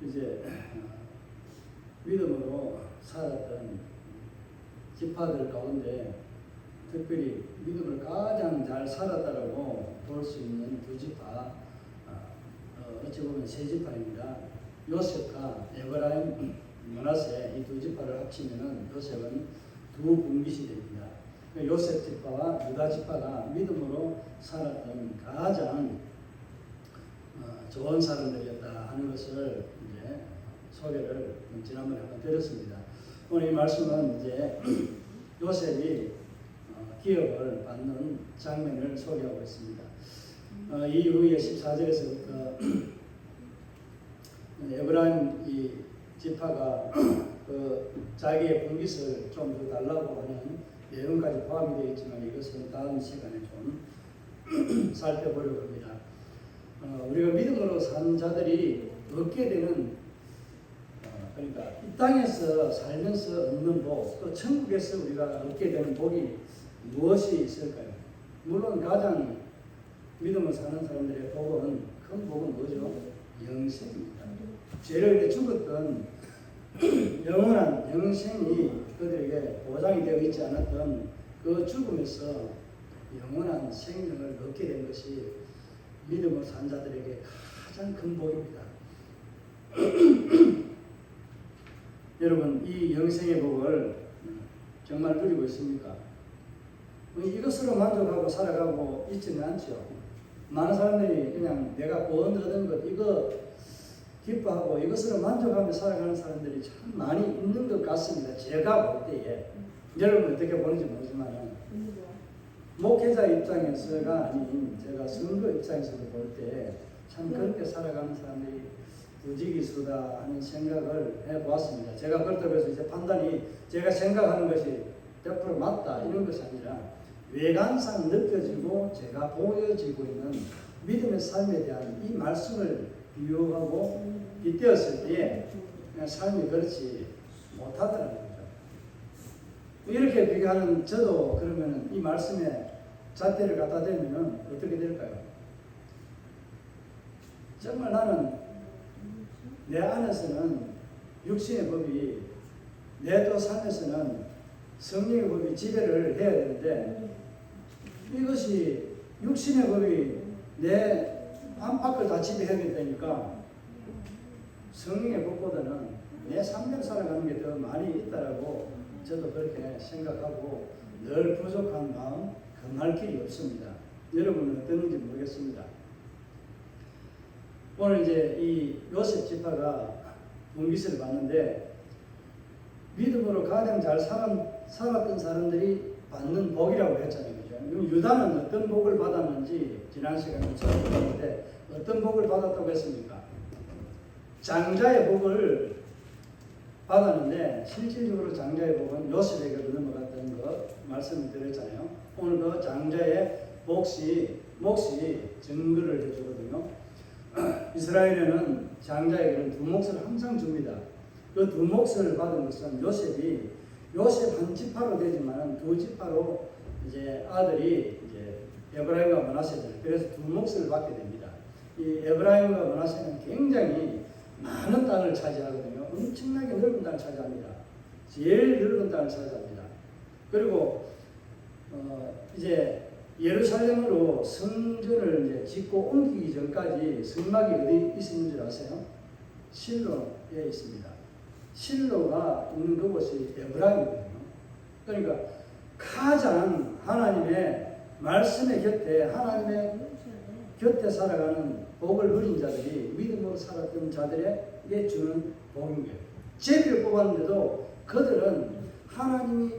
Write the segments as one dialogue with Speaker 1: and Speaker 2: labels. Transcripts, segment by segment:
Speaker 1: 이제 믿음으로 살았던 지파들 가운데 특별히 믿음을 가장 잘 살았다라고 볼 수 있는 두 지파, 어찌 보면 세 지파입니다. 요셉과 에브라임, 므낫세 이 두 지파를 합치면은 요셉은 두 분깃이 됩니다. 요셉 지파와 유다 지파가 믿음으로 살았던 가장 좋은 사람들이었다 하는 것을 이제 소개를 지난번에 한번 드렸습니다. 오늘 이 말씀은 이제 요셉이 기업을 받는 장면을 소개하고 있습니다. 이후에 14절에서부터 에브라임 이 지파가 자기의 분깃을 좀 더 달라고 하는 내용까지 포함이 되어 있지만 이것은 다음 시간에 좀 살펴보려고 합니다. 우리가 믿음으로 산 자들이 얻게 되는 그러니까 이 땅에서 살면서 얻는 복, 또 천국에서 우리가 얻게 되는 복이 무엇이 있을까요? 물론 가장 믿음을 사는 사람들의 복은 큰 복은 뭐죠? 영생입니다. 죄를 위해 죽었던 영원한 영생이 그들에게 보장이 되어 있지 않았던 그 죽음에서 영원한 생명을 얻게 된 것이 믿음을 산 자들에게 가장 큰 복입니다. 여러분, 이 영생의 복을 정말 누리고 있습니까? 이것으로 만족하고 살아가고 있지는 않죠. 많은 사람들이 그냥 내가 구원 얻은 것 이거 기뻐하고 이것으로 만족하며 살아가는 사람들이 참 많이 있는 것 같습니다. 제가 볼 때에 여러분 어떻게 보는지 모르지만 목회자 입장에서가 아닌 제가 선거 입장에서도 볼 때 참 그렇게 살아가는 사람들이 부지기수다 하는 생각을 해보았습니다. 제가 그렇다고 해서 이제 판단이 제가 생각하는 것이 100% 맞다 이런 것이 아니라 외관상 느껴지고 제가 보여지고 있는 믿음의 삶에 대한 이 말씀을 비유하고 빗대었을 때에 삶이 그렇지 못하더라는 거죠. 이렇게 비교하는 저도 그러면 이 말씀에 잣대를 갖다 대면 어떻게 될까요? 정말 나는 내 안에서는 육신의 법이 내 또 삶에서는 성령의 법이 지배를 해야 되는데 이것이 육신의 법이 내 안팎을 다 지배해야되니까 성령의 법보다는 내 삶을 살아가는 게 더 많이 있다라고 저도 그렇게 생각하고 늘 부족한 마음 금할 길이 없습니다. 여러분은 어떤지 모르겠습니다. 오늘 이제 이 요셉 지파가 분깃을 받는데 믿음으로 가장 잘 살았던 사람들이 받는 복이라고 했잖아요. 그죠? 유다는 어떤 복을 받았는지 지난 시간에 살펴봤는데 어떤 복을 받았다고 했습니까? 장자의 복을 받았는데 실질적으로 장자의 복은 요셉에게로 넘어갔던 것 말씀을 드렸잖아요. 오늘 그 장자의 몫이 증거를 해주거든요. 이스라엘에는 장자에게는 두 몫을 항상 줍니다. 그 두 몫을 받은 것은 요셉이 요셉 한 지파로 되지만 두 지파로 이제 아들이 이제 에브라임과 므낫세잖아요. 그래서 두 몫을 받게 됩니다. 이 에브라임과 므낫세는 굉장히 많은 땅을 차지하거든요. 엄청나게 넓은 땅을 차지합니다. 제일 넓은 땅을 차지합니다. 그리고 이제 예루살렘으로 성전을 이제 짓고 옮기기 전까지 성막이 어디 있는 줄 아세요? 실로에 있습니다. 실로가 있는 그곳이 에브라임이거든요. 그러니까 가장 하나님의 말씀의 곁에 하나님의 곁에 살아가는 복을 누린 자들이 믿음으로 살았던 자들에게 주는 복인 거예요. 제비를 뽑았는데도 그들은 하나님이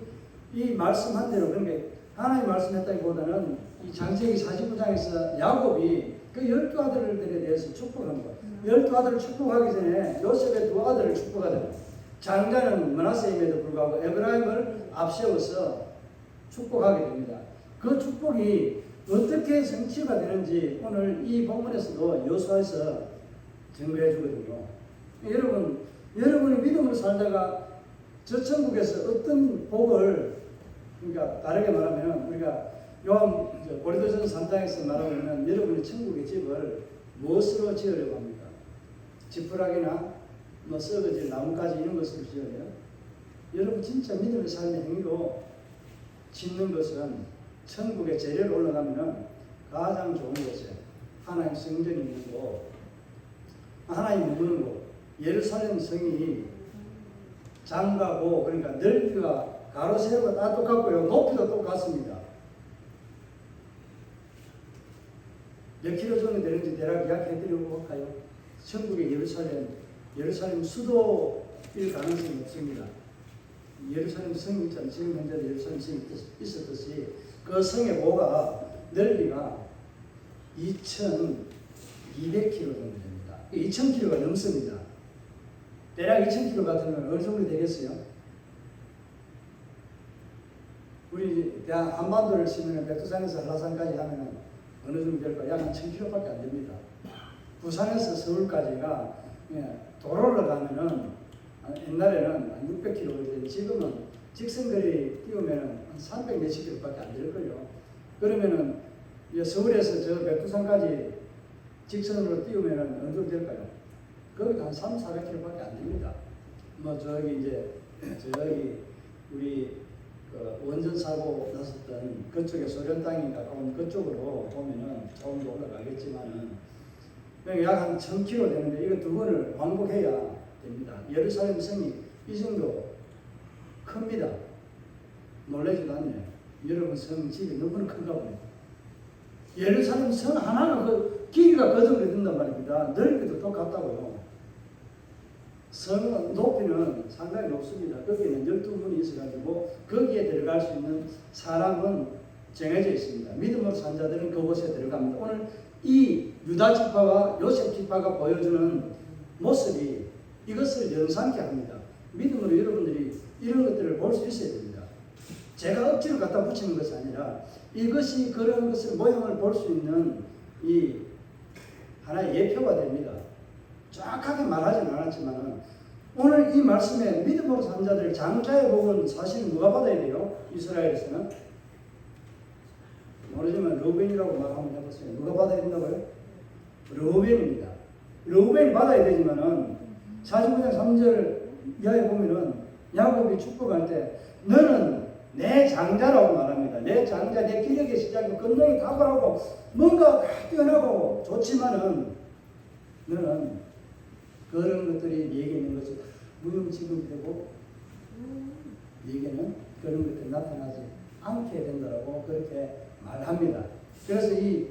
Speaker 1: 이 말씀한 대로 그러니까 하나님 말씀했다기보다는 이 창세기 49장에서 야곱이 그 12아들들에 대해서 축복한 거예요. 12아들을 축복하기 전에 요셉의 두 아들을 축복하잖아요. 장자는 므낫세임에도 불구하고 에브라임을 앞세워서 축복하게 됩니다. 그 축복이 어떻게 성취가 되는지 오늘 이 본문에서도 여호수아에서 증거해 주거든요. 여러분이 믿음으로 살다가 저 천국에서 어떤 복을 그러니까 다르게 말하면 우리가 고린도전서 3장에서 말하면 여러분이 천국의 집을 무엇으로 지으려고 합니까? 지푸라기나 뭐 썩어질 나뭇가지 이런 것을 지어요. 여러분 진짜 믿음의 삶의 행위로 짓는 것은 천국의 재래로 올라가면은 가장 좋은 곳에 하나님 성전이 있는 곳, 하나님 머무는 곳, 예루살렘 성이 장가고 그러니까 넓이가 가로 세로가 다 똑같고요. 높이도 똑같습니다. 몇 킬로 정도 되는지 대략 이야기해드리고 할까요? 천국의 예루살렘 수도일 가능성이 없습니다. 예루살렘 성이 있잖아요. 지금 현재 예루살렘 성이 있었듯이 그 성의 모가 넓이가 2,200km 정도 됩니다. 2,000km가 넘습니다. 대략 2,000km 같으면 어느 정도 되겠어요? 우리 대한 한반도를 치면 백두산에서 한라산까지 하면 어느 정도 될까? 약 1,000km밖에 안 됩니다. 부산에서 서울까지가 도로를 가면은 옛날에는 한 600km, 지금은 직선거리 띄우면 한 300 몇십 km밖에 안 될걸요. 그러면은 서울에서 저 백두산까지 직선으로 띄우면 어느 정도 될까요? 거기 한 3, 400km밖에 안 됩니다. 뭐 저기 이제 저기 우리 그 원전 사고 났었던 그쪽에 소련 땅이 가까운 그쪽으로 보면은 조금 더 올라가겠지만은 약 한 1,000km 되는데 이거 두 번을 왕복해야 됩니다. 예루살렘 성이 이 정도 큽니다. 놀라지도 않네요. 여러분 성 집이 너무나 큰가 보네요. 예루살렘 성 하나가 그 길이가 그 정도 된단 말입니다. 넓이도 똑같다고요. 성 높이는 상당히 높습니다. 거기에는 12문이 있어가지고 거기에 들어갈 수 있는 사람은 정해져 있습니다. 믿음으로 산 자들은 그곳에 들어갑니다. 오늘 이 유다 지파와 요셉 지파가 보여주는 모습이 이것을 연상케 합니다. 믿음으로 여러분들이 이런 것들을 볼 수 있어야 됩니다. 제가 억지로 갖다 붙이는 것이 아니라 이것이 그런 것을 모형을 볼 수 있는 이 하나의 예표가 됩니다. 정확하게 말하지는 않았지만 오늘 이 말씀에 믿음으로 산 자들 장자의 복은 사실 누가 받아야 돼요? 이스라엘에서는 모르지만 르우벤이라고 말 한번 해보세요. 누가 받아야 된다고요? 르우벤입니다. 르우벤이 받아야 되지만은 49장 3절 이하에 보면은 야곱이 축복할 때 너는 내 장자라고 말합니다. 내 장자, 내 기력의 시작이고 건강이 탁월하고 뭔가 다 뛰어나고 좋지만은 너는 그런 것들이 네게 있는 것이 무용지물이 되고 네게는 그런 것들이 나타나지 않게 된다고 그렇게 말합니다. 그래서 이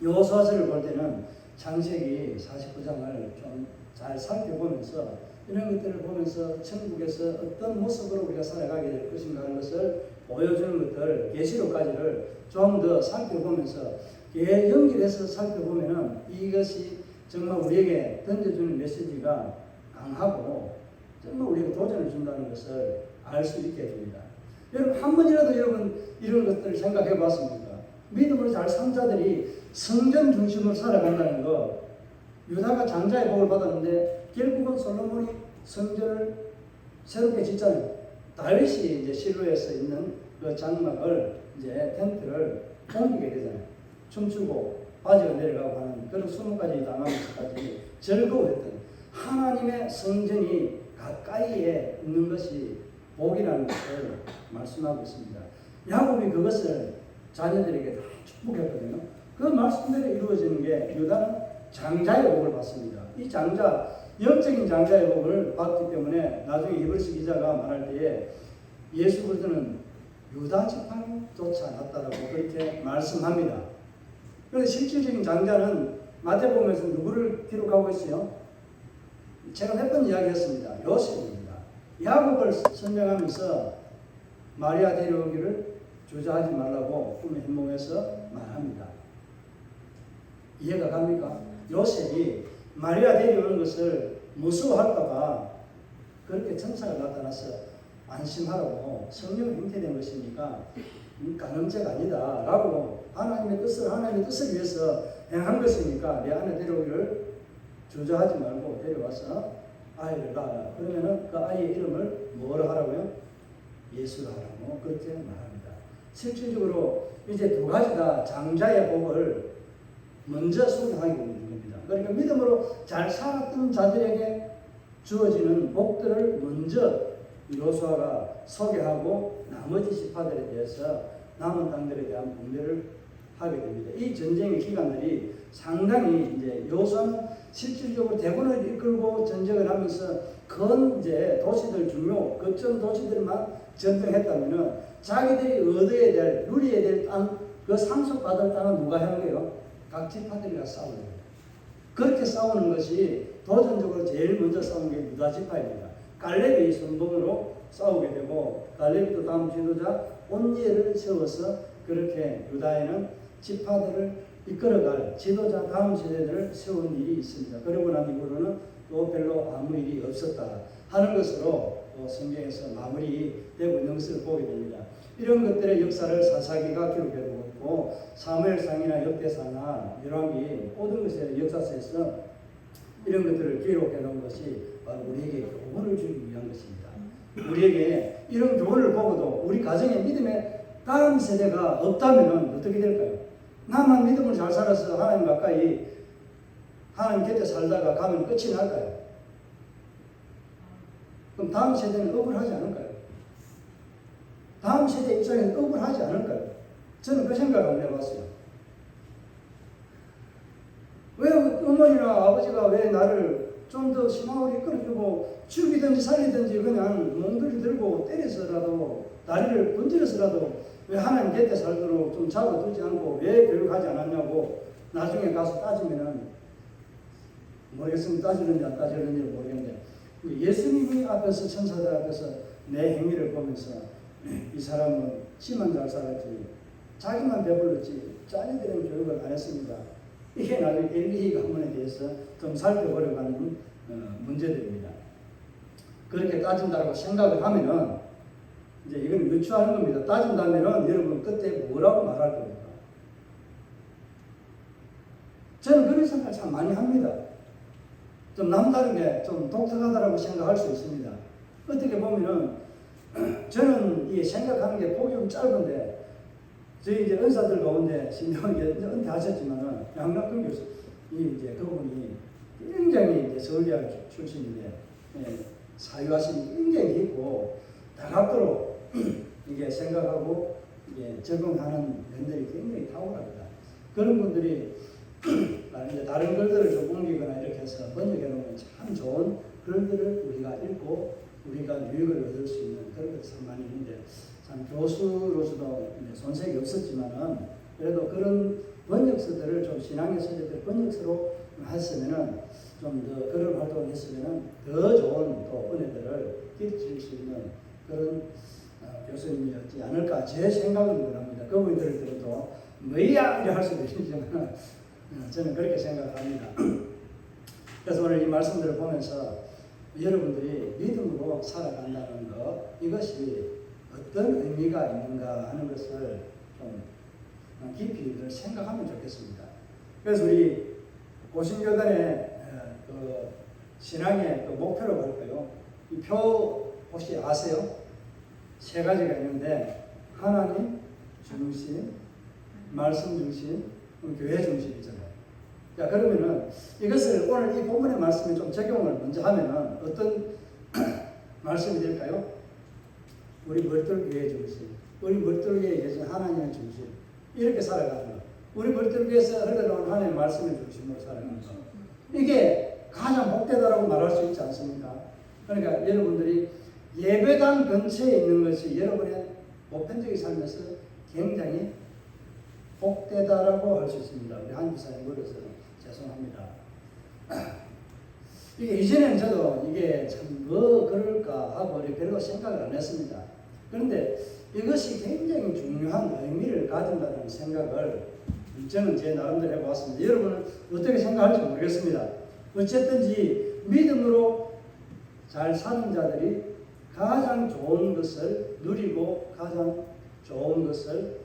Speaker 1: 여호수아서를 볼 때는 창세기 49장을 좀 잘 살펴보면서 이런 것들을 보면서 천국에서 어떤 모습으로 우리가 살아가게 될 것인가 하는 것을 보여주는 것들 계시록까지를 좀 더 살펴보면서 연결해서 살펴보면은 이것이 정말 우리에게 던져주는 메시지가 강하고 정말 우리에게 도전을 준다는 것을 알 수 있게 됩니다. 여러분 한 번이라도 여러분 이런 것들을 생각해 봤습니까? 믿음으로 잘 산 자들이 성전 중심으로 살아간다는 거, 유다가 장자의 복을 받았는데 결국은 솔로몬이 성전을 새롭게 짓잖아요. 다윗이 이제 실로에서 있는 그 장막을 이제 텐트를 옮기게 되잖아요. 춤추고 바지가 내려가고 하는 그런 수모까지 당하면서까지 즐거워했던 하나님의 성전이 가까이에 있는 것이 복이라는 것을 말씀하고 있습니다. 야곱이 그것을 자녀들에게 다 축복했거든요. 그 말씀대로 이루어지는 게 유다는 장자의 복을 받습니다. 이 장자, 영적인 장자의 복을 받기 때문에 나중에 이블스 기자가 말할 때에 예수 그리스도는 유다 지파조차 낫다라고 그렇게 말씀합니다. 그런데 실질적인 장자는 마태복음에서 누구를 기록하고 있어요? 제가 몇 번 이야기했습니다. 요셉입니다. 야곱을 설명하면서 마리아 데려오기를 주저하지 말라고 꿈의 현몽에서 말합니다. 이해가 갑니까? 요셉이 마리아 데려오는 것을 무서워할까봐 그렇게 천사가 나타나서 안심하라고 성령의 형태된 것이니까 간음죄가 아니다 라고 하나님의 뜻을 위해서 행한 것이니까 내 안에 데려오기를 주저하지 말고 데려와서 아이를 낳아라. 그러면은 그 아이의 이름을 뭐라 하라고요? 예수라 하라고 그렇게 말합니다. 실질적으로 이제 두 가지 다 장자의 복을 먼저 소개하고 있는 겁니다. 그러니까 믿음으로 잘 살았던 자들에게 주어지는 복들을 먼저 여호수아가 소개하고 나머지 지파들에 대해서 남은 땅들에 대한 분배를 하게 됩니다. 이 전쟁의 기간들이 상당히 이제 여호수아는 실질적으로 대군을 이끌고 전쟁을 하면서 큰 이제 도시들 중요 거점 도시들만 전쟁했다면은 자기들이 얻어야 될 누려야 될 땅, 그 상속받을 땅은 누가 하는 거예요? 각 지파들이가 싸우는 거예요. 그렇게 싸우는 것이 도전적으로 제일 먼저 싸우는 게 유다 지파입니다. 갈렙이 선봉으로 싸우게 되고 갈렙이 또 다음 지도자 온니엘을 세워서 그렇게 유다에는 지파들을 이끌어갈 지도자 다음 세대들을 세운 일이 있습니다. 그러고 난 이후로는 또 별로 아무 일이 없었다 하는 것으로 성경에서 마무리되고 있는 것을 보게 됩니다. 이런 것들의 역사를 사사기가 기록해두고 있고 사무엘상이나 역대사나 열왕기 모든 것의 역사서에서 이런 것들을 기록해 놓은 것이 바로 우리에게 교훈을 주기 위한 것입니다. 우리에게 이런 교훈을 보고도 우리 가정에 믿음의 다음 세대가 없다면 어떻게 될까요? 나만 믿음을 잘 살아서 하나님 가까이 하나님 곁에 살다가 가면 끝이 날까요? 그럼 다음 세대는 억울하지 않을까요? 다음 세대 입장에서 억울하지 않을까요? 저는 그 생각을 한번 해봤어요. 왜 어머니나 아버지가 왜 나를 좀 더 신앙으로 이끌어주고 죽이든지 살리든지 그냥 몽둥이 들고 때려서라도 다리를 분질러서라도 왜 하나님 곁에 살도록 좀 잡아두지 않고 왜 교육하지 않았냐고 나중에 가서 따지면은 모르겠습니다. 따지는지 안 따지는지 모르겠는데 예수님이 앞에서 천사들 앞에서 내 행위를 보면서 이 사람은 지만 잘 살았지 자기만 배불렀지 자녀들은 교육을 안 했습니다. 이게 나중에 엘리히 가문에 대해서 좀 살펴보려고 하는 문제들입니다. 그렇게 따진다고 생각을 하면은 이제 이건 유추하는 겁니다. 따진다면은 여러분 그때 뭐라고 말할 겁니까? 저는 그런 생각 참 많이 합니다. 좀 남다르게 좀 독특하다라고 생각할 수 있습니다. 어떻게 보면은 저는 이 생각하는 게 폭이 좀 짧은데 저희 이제 은사들 가운데 신경을 은퇴하셨지만은 양락근 교수 이제 그분이 굉장히 이제 서울대학 출신인데 사유하심이 굉장히 깊고 다각도로 이게 생각하고 이게 적응하는 면들이 굉장히 탁월합니다. 그런 분들이 이제 다른 글들을 좀 옮기거나 이렇게 해서 번역해 놓으면 참 좋은 글들을 우리가 읽고 우리가 유익을 얻을 수 있는 그런 것이 참 많이 있는데 참 교수로서도 손색이 없었지만은 그래도 그런 번역서들을 좀 신앙의 서재들 번역서로 했으면은 좀 더 그런 활동을 했으면은 더 좋은 또 은혜들을 끼칠 수 있는 그런 교수님이었지 않을까 제 생각은 그럽니다. 그분들을 들어도 뭐야 이래 할 수도 있지만 저는 그렇게 생각합니다. 그래서 오늘 이 말씀들을 보면서 여러분들이 믿음으로 살아간다는 것 이것이 어떤 의미가 있는가 하는 것을 좀 깊이 생각하면 좋겠습니다. 그래서 우리 고신교단의 그 신앙의 그 목표라고 할까요? 이 표 혹시 아세요? 세 가지가 있는데 하나님 중심, 말씀 중심, 교회 중심이잖아요. 자 그러면은 이것을 오늘 이 본문의 말씀에 좀 적용을 먼저 하면은 어떤 말씀이 될까요? 우리 멀떨교회 중심, 우리 멀떨교회에 계신 하나님의 중심 이렇게 살아가는 것. 우리 멀떨교회에서 흘러나온 하나님의 말씀의 중심으로 살아가는 것. 이게 가장 복되다라고 말할 수 있지 않습니까? 그러니까 여러분들이 예배당 근처에 있는 것이 여러분의 보편적인 삶에서 굉장히 복되다라고 할 수 있습니다. 우리 한주사님 어려서 죄송합니다. 이게 이전에는 저도 이게 참 뭐 그럴까 하고 별로 생각을 안 했습니다. 그런데 이것이 굉장히 중요한 의미를 가진다는 생각을 저는 제 나름대로 해보았습니다. 여러분은 어떻게 생각할지 모르겠습니다. 어쨌든지 믿음으로 잘 사는 자들이 가장 좋은 것을 누리고 가장 좋은 것을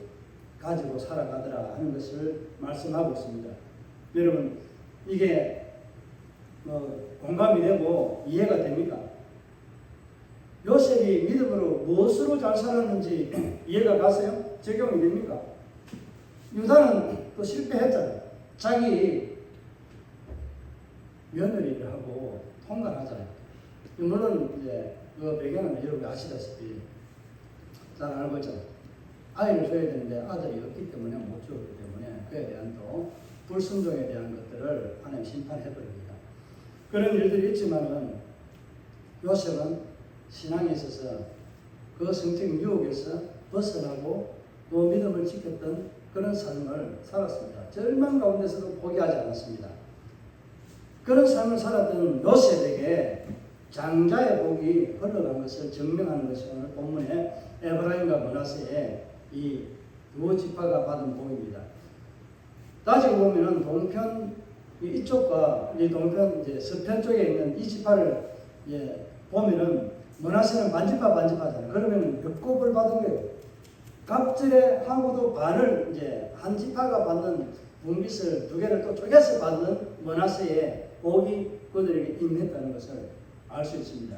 Speaker 1: 가지고 살아가더라 하는 것을 말씀하고 있습니다. 여러분 이게 공감이 되고 이해가 됩니까? 요셉이 믿음으로 무엇으로 잘 살았는지 이해가 가세요? 적용이 됩니까? 유다는 또 실패했잖아요. 자기 며느리를 하고 통관하잖아요. 물론 이제 그 배경은 여러분 아시다시피 잘 알고 있죠. 아이를 줘야 되는데 아들이 없기 때문에 못 주었기 때문에 그에 대한 또 불순종에 대한 것들을 하나님 심판해버립니다. 그런 일들이 있지만은 요셉은 신앙에 있어서 그 성적인 유혹에서 벗어나고 또 믿음을 지켰던 그런 삶을 살았습니다. 절망 가운데서도 포기하지 않았습니다. 그런 삶을 살았던 요셉에게 장자의 복이 흘러간 것을 증명하는 것이 오늘 본문의 에브라임과 므낫세의 이 두 지파가 받은 복입니다. 따지고 보면은 동편 이쪽과 이 동편 이제 서편 쪽에 있는 이 지파를 보면은 므낫세는 반지파잖아요. 그러면 몇 곱을 받은 거예요. 갑절에 하고도 반을 이제 한 지파가 받는 분깃을 두 개를 또 쪼개서 받는 므낫세의 복이 그들에게 임했다는 것을 알 수 있습니다.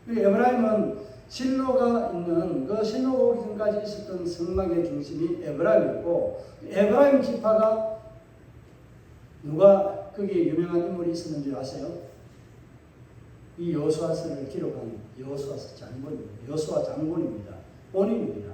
Speaker 1: 에브라임은 실로가 있는 그 실로 오기 전까지 있었던 성막의 중심이 에브라임이었고 에브라임 지파가 누가 거기에 유명한 인물이 있었는지 아세요? 이 여호수아서를 기록한 여호수아서 장군입니다. 여호수아 장군입니다. 본인입니다.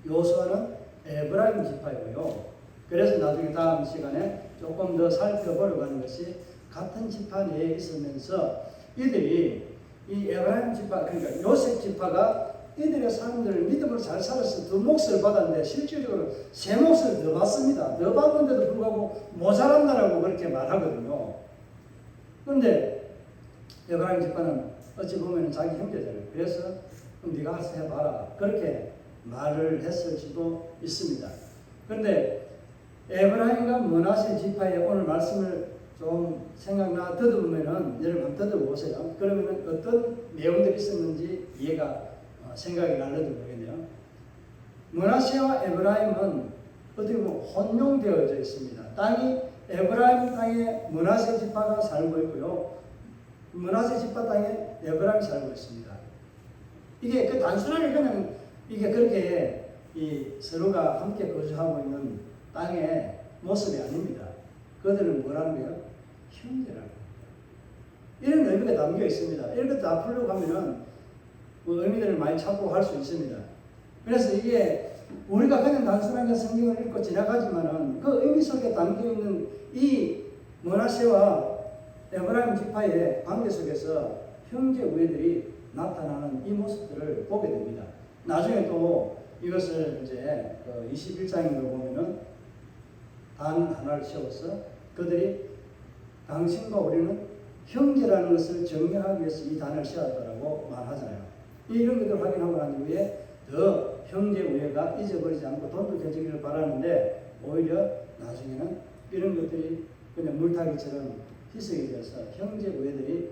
Speaker 1: 여호수아는 에브라임 지파이고요. 그래서 나중에 다음 시간에 조금 더 살펴보려고 하는 것이 같은 지파 내에 있으면서 이들이 이 에브라임 지파, 그러니까 요셉 지파가 이들의 사람들을 믿음으로 잘 살아서 두 몫을 받았는데 실질적으로 세 몫을 더 받습니다. 더 받는데도 불구하고 모자란다라고 그렇게 말하거든요. 그런데 에브라임 지파는 어찌 보면 자기 형제잖아요. 그래서 그럼 네가 알아서 해봐라. 그렇게 말을 했을지도 있습니다. 그런데 에브라임과 므낫세 지파의 오늘 말씀을 좀 생각나 듣어보면은 여러분 한번 듣어보세요. 그러면 어떤 내용들이 있었는지 이해가 생각이 날려도 모르겠네요. 므낫세와 에브라임은 어떻게 보면 혼용되어져 있습니다. 땅이 에브라임 땅에 므낫세 지파가 살고 있고요. 므낫세 지파 땅에 에브라임이 살고 있습니다. 이게 그 단순하게 그냥 이게 그렇게 이 서로가 함께 거주하고 있는 땅의 모습이 아닙니다. 그들은 뭐라는 거예요? 형제라는 겁니다. 이런 의미가 담겨 있습니다. 이런 것도 다 풀려고 하면은 뭐 의미들을 많이 찾고 할 수 있습니다. 그래서 이게 우리가 그냥 단순하게 성경을 읽고 지나가지만은 그 의미 속에 담겨 있는 이 므낫세와 에브라임 지파의 관계 속에서 형제 우애들이 나타나는 이 모습들을 보게 됩니다. 나중에 또 이것을 이제 21장에 보면은 단 하나를 세워서 그들이 당신과 우리는 형제라는 것을 정리하기 위해서 이 단을 세웠다라고 말하잖아요. 이런 것들을 확인하고 난 이후에 더 형제 우애가 잊어버리지 않고 돈독해지기를 바라는데 오히려 나중에는 이런 것들이 그냥 물타기처럼 희석이 되어서 형제 우애들이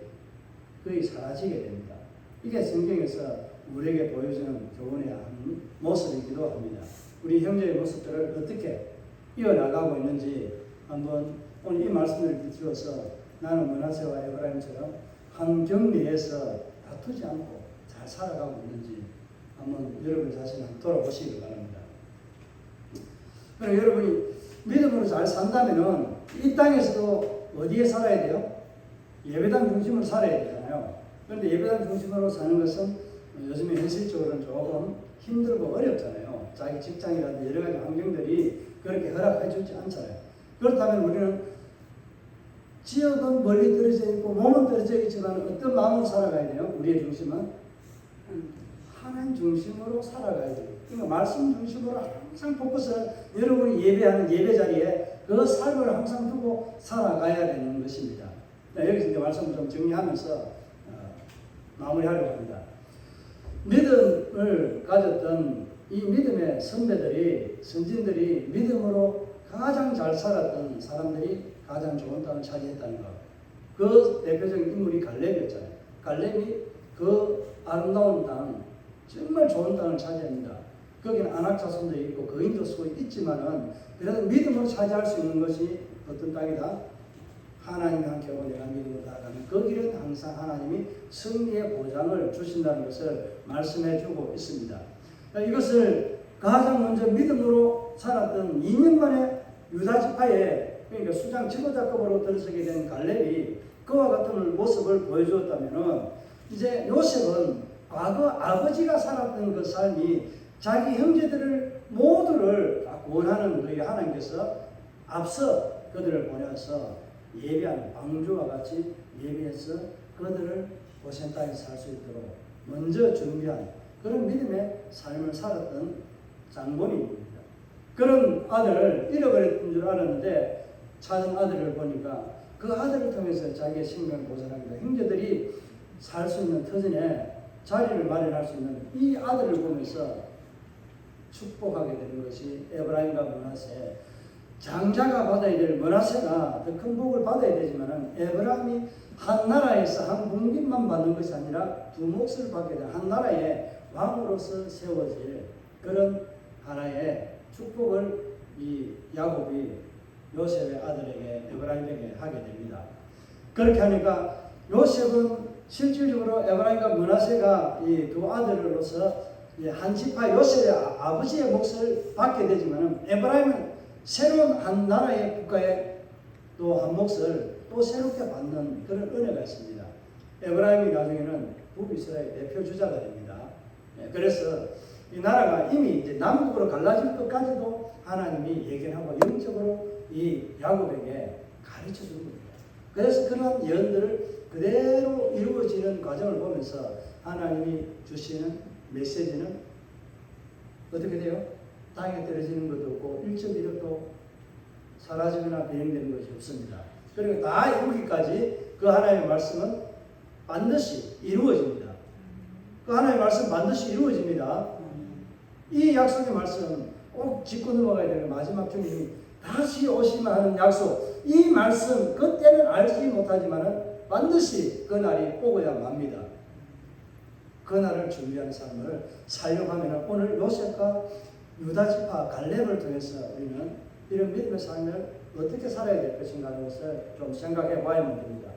Speaker 1: 거의 사라지게 됩니다. 이게 성경에서 우리에게 보여주는 교훈의 한 모습이기도 합니다. 우리 형제의 모습들을 어떻게 이어나가고 있는지 한번 오늘 이 말씀을 비추어서 나는 므낫세와 에브라임처럼 한 격리에서 다투지 않고 잘 살아가고 있는지 한번 여러분 자신을 돌아보시기 바랍니다. 그럼 여러분이 믿음으로 잘 산다면은 이 땅에서도 어디에 살아야 돼요? 예배당 중심으로 살아야 되잖아요. 그런데 예배당 중심으로 사는 것은 요즘에 현실적으로는 조금 힘들고 어렵잖아요. 자기 직장이라든지 여러 가지 환경들이 그렇게 허락해 주지 않잖아요. 그렇다면 우리는 지역은 멀리 떨어져 있고 몸은 떨어져 있지만 어떤 마음으로 살아가야 돼요? 우리의 중심은 하나님 중심으로 살아가야 돼요. 그러니까 말씀 중심으로 항상 포커스를 여러분이 예배하는 예배 자리에 그 삶을 항상 두고 살아가야 되는 것입니다. 여기서 이제 말씀을 좀 정리하면서 마무리하려고 합니다. 믿음을 가졌던 이 믿음의 선배들이, 선진들이 믿음으로 가장 잘 살았던 사람들이 가장 좋은 땅을 차지했다는 것. 그 대표적인 인물이 갈렙이었잖아요. 갈렙이 그 아름다운 땅, 정말 좋은 땅을 차지합니다. 거기는 아낙 자손도 있고 거인도 수도 있지만은 그래도 믿음으로 차지할 수 있는 것이 어떤 땅이다? 하나님이 함께하고 내가 믿음으로 나아가는 그 길은 항상 하나님이 승리의 보장을 주신다는 것을 말씀해 주고 있습니다. 이것을 가장 먼저 믿음으로 살았던 2년 만에 유다 지파에 그러니까 수장 지도자급으로 들어서게 된 갈렙이 그와 같은 모습을 보여주었다면은 이제 요셉은 과거 아버지가 살았던 그 삶이 자기 형제들을 모두를 원하는 그 하나님께서 앞서 그들을 보내서 예비한 방주와 같이 예비해서 그들을 고센 땅에 살 수 있도록 먼저 준비한 그런 믿음의 삶을 살았던 장본인입니다. 그런 아들을 잃어버렸던 줄 알았는데 찾은 아들을 보니까 그 아들을 통해서 자기의 생명을 보존합니다. 형제들이 살 수 있는 터전에 자리를 마련할 수 있는 이 아들을 보면서 축복하게 되는 것이 에브라임과 므낫세. 장자가 받아야 될 므낫세가 더 큰 복을 받아야 되지만 에브라임이 한 나라에서 한 분깃만 받는 것이 아니라 두 몫을 받게 된 한 나라의 왕으로서 세워질 그런 하나의 축복을 이 야곱이 요셉의 아들에게 에브라임에게 하게 됩니다. 그렇게 하니까 요셉은 실질적으로 에브라임과 므낫세가 이 두 아들로서 한 지파 요셉의 아버지의 몫을 받게 되지만 에브라임은 새로운 한 나라의 국가의 또 한 몫을 또 새롭게 받는 그런 은혜가 있습니다. 에브라임이 나중에는 북이스라엘 대표 주자가 됩니다. 그래서 이 나라가 이미 이제 남북으로 갈라질 것까지도 하나님이 예견하고 영적으로 이 야곱에게 가르쳐 준 겁니다. 그래서 그러한 예언들을 그대로 이루어지는 과정을 보면서 하나님이 주시는 메시지는 어떻게 돼요? 땅에 떨어지는 것도 없고 1.1도 사라지거나 비행되는 것이 없습니다. 그리고 다 이루기까지 그 하나님의 말씀은 반드시 이루어집니다. 그 하나님의 말씀 반드시 이루어집니다. 이 약속의 말씀 꼭 짚고 넘어가야 되는 마지막 주님이 다시 오시면 하는 약속. 이 말씀 그때는 알지 못하지만 반드시 그 날이 오고야 맙니다. 그 날을 준비하는 삶을 살려가면 오늘 요셉과 유다 지파 갈렙을 통해서 우리는 이런 믿음의 삶을 어떻게 살아야 될 것인가 하는 것을 좀 생각해 봐야만 됩니다.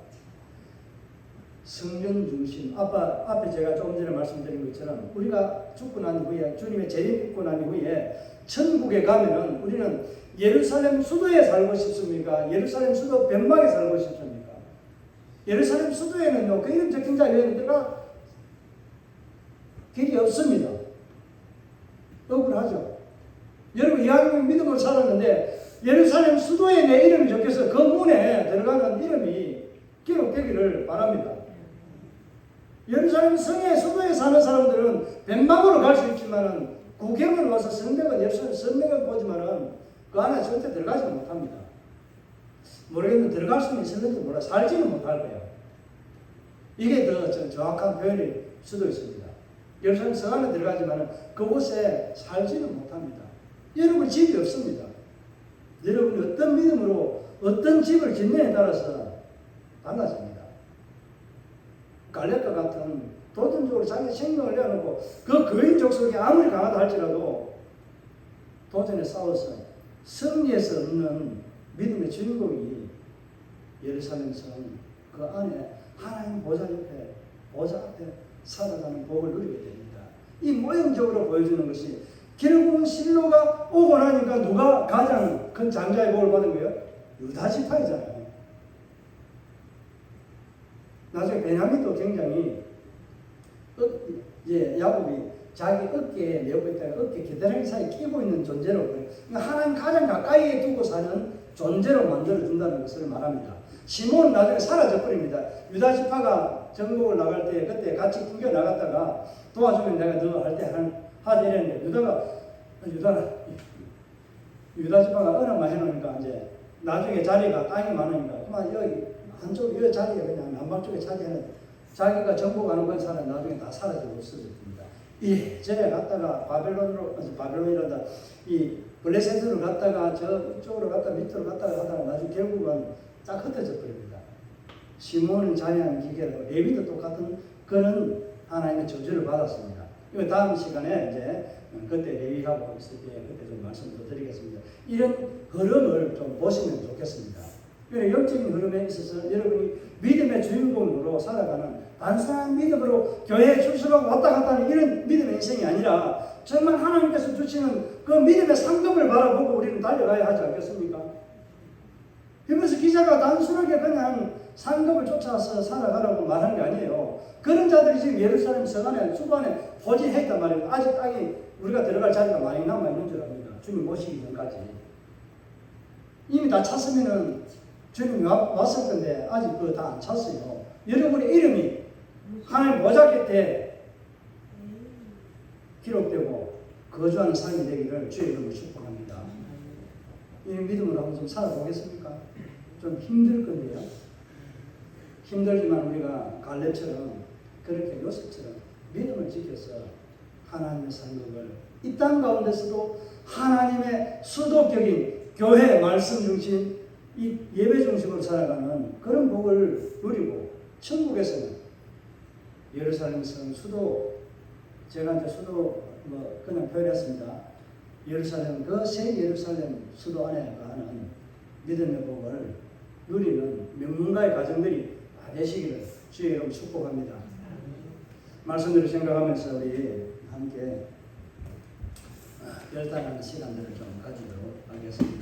Speaker 1: 성전 중심, 앞에 제가 조금 전에 말씀드린 것처럼 우리가 죽고 난 후에 주님의 재림 입고 난 후에 천국에 가면은 우리는 예루살렘 수도에 살고 싶습니까? 예루살렘 수도 변방에 살고 싶습니까? 예루살렘 수도에는요, 그 이름 적힌 자리에 들어가 길이 없습니다. 억울하죠. 여러분 이왕이면 믿음으로 살았는데 예루살렘 수도에 내 이름이 적혀서 그 문에 들어가는 이름이 기록되기를 바랍니다. 예루살렘 성의 수도에 사는 사람들은 변방으로 갈 수 있지만 구경을 와서 성벽은 예루살렘 성벽을 보지만 그 안에 절대 들어가지 못합니다. 모르겠는데 들어갈 수는 있을는지 몰라. 살지는 못할 거예요. 이게 더 정확한 표현일 수도 있습니다. 예루살렘 성 안에 들어가지만 그곳에 살지는 못합니다. 여러분 집이 없습니다. 여러분이 어떤 믿음으로 어떤 집을 짓느냐에 따라서 달라집니다. 갈렙과 같은 도전적으로 자기 생명을 내어놓고 그 거인 족속이 아무리 강하다 할지라도 도전에 싸워서 승리해서 얻는 믿음의 주인공이 예루살렘 성 그 안에 하나님 보좌 앞에 살아가는 복을 누리게 됩니다. 이 모형적으로 보여주는 것이 결국은 실로가 오고 나니까 누가 가장 큰 장자의 복을 받은 거예요? 유다 지파이잖아요. 나중에 베냐민도 굉장히 야곱이 자기 어깨에 메고 있다가 어깨 겨드랑이 사이에 끼고 있는 존재로 그러니까 하나님 가장 가까이에 두고 사는 존재로 만들어준다는 것을 말합니다. 시몬은 나중에 사라져 버립니다. 유다 지파가 전국을 나갈 때 그때 같이 뛰겨 나갔다가 도와주면 내가 너 할 때 하지 이랬는데 유다 지파가 언약만 해놓으니까 이제 나중에 자리가 땅이 많으니까 그만 여기 한쪽 이 자리에 그냥 남방 쪽에 차지했는데 자기가 정복하는 건 사람 나중에 다 사라지고 없어졌습니다. 전에 갔다가 바벨론이란다 이 블레셋으로 갔다가 저쪽으로 갔다 밑으로 갔다가 하다가 나중에 결국은 딱 흩어져 버립니다. 시몬은 잔인한 기계로 레위도 똑같은 그런 하나님의 저주를 받았습니다. 이거 다음 시간에 이제 그때 레위하고 있을 때 그때 좀 말씀을 드리겠습니다. 이런 흐름을 좀 보시면 좋겠습니다. 영적인 흐름에 있어서 여러분이 믿음의 주인공으로 살아가는 단순한 믿음으로 교회에 출석하고 왔다 갔다 하는 이런 믿음의 인생이 아니라 정말 하나님께서 주시는 그 믿음의 상급을 바라보고 우리는 달려가야 하지 않겠습니까? 그러면서 기자가 단순하게 그냥 상급을 쫓아서 살아가라고 말하는 게 아니에요. 그런 자들이 지금 예루살렘 서간에 수반에 포진해 있단 말이에요. 아직 땅이 우리가 들어갈 자리가 많이 남아있는 줄 압니다. 주님 오시기 전까지. 이미 다 찼으면은 주님이 왔을 건데 아직 그거 다 안 찼어요. 여러분의 이름이 하나님 보좌 곁에 기록되고 거주하는 삶이 되기를 주의 이름으로 축복합니다. 이 믿음으로 한번 좀 살아보겠습니까? 좀 힘들 건데요. 힘들지만 우리가 갈렙처럼 그렇게 요셉처럼 믿음을 지켜서 하나님의 상급을 이 땅 가운데서도 하나님의 수도격인 교회 말씀 중심 이 예배 중심으로 살아가는 그런 복을 누리고 천국에서는 예루살렘 성 수도 제가 이제 수도 뭐 그냥 표현했습니다. 예루살렘 그 새 예루살렘 수도 안에 가는 믿음의 복을 누리는 명문가의 가정들이 다 되시기를 주의 이름 축복합니다. 말씀들을 생각하면서 우리 함께 결단하는 시간들을 좀 가지도록 하겠습니다.